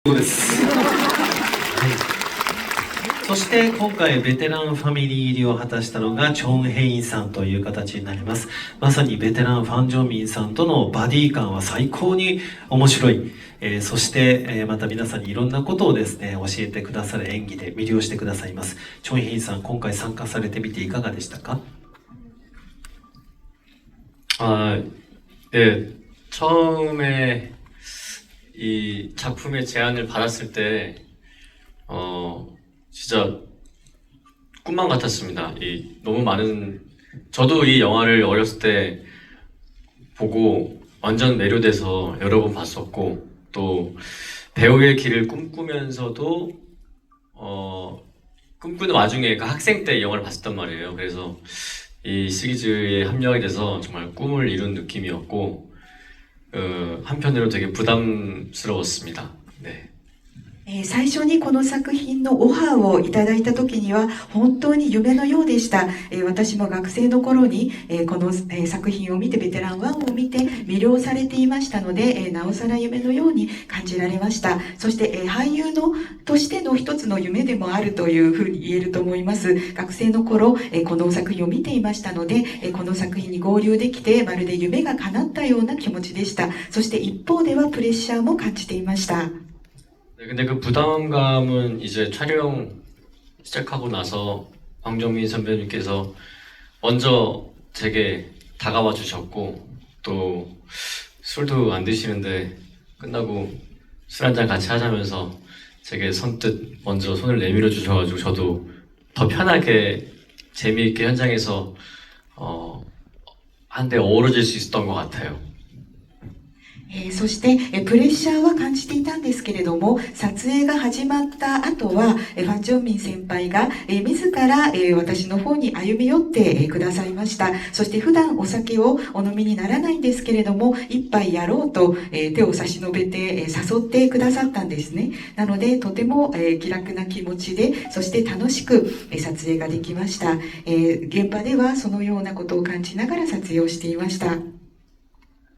そうです。はい。そして今回ベテランファミリー入りを果たしたのがチョン・ヘインさんという形になります。まさにベテランファン・ジョンミンさんとのバディ感は最高に面白い。そして、また皆さんにいろんなことをですね、教えてくださる演技で魅了してくださいます。チョン・ヘインさん、今回参加されてみていかがでしたか？ 아, 네. 처음에 이 작품의 제안을 받았을 때, 진짜 꿈만 같았습니다. 너무 많은, 저도 이 영화를 어렸을 때 보고 완전 매료돼서 여러 번 봤었고, 또 배우의 길을 꿈꾸면서도, 꿈꾸는 와중에 그 학생 때 이 영화를 봤었단 말이에요. 그래서 이 시리즈에 합류하게 돼서 정말 꿈을 이룬 느낌이었고, 한편으로 되게 부담스러웠습니다. 네. 最初にこの作品のオファーをいただいた時には本当に夢のようでした。私も学生の頃にこの作品を見て、ベテラン1を見て魅了されていましたので、なおさら夢のように感じられました。そして俳優としての一つの夢でもあるというふうに言えると思います。学生の頃この作品を見ていましたので、この作品に合流できてまるで夢が叶ったような気持ちでした。そして一方ではプレッシャーも感じていました。 네, 근데 그 부담감은 이제 촬영 시작하고 나서 황정민 선배님께서 먼저 제게 다가와 주셨고, 또 술도 안 드시는데 끝나고 술 한잔 같이 하자면서 제게 선뜻 먼저 손을 내밀어 주셔가지고 저도 더 편하게 재미있게 현장에서 한데 어우러질 수 있었던 것 같아요. そしてプレッシャーは感じていたんですけれども、撮影が始まった後はファン・ジョンミン先輩が自ら私の方に歩み寄ってくださいました。そして普段お酒をお飲みにならないんですけれども、一杯やろうと手を差し伸べて誘ってくださったんですね。なのでとても気楽な気持ちで、そして楽しく撮影ができました。現場ではそのようなことを感じながら撮影をしていました。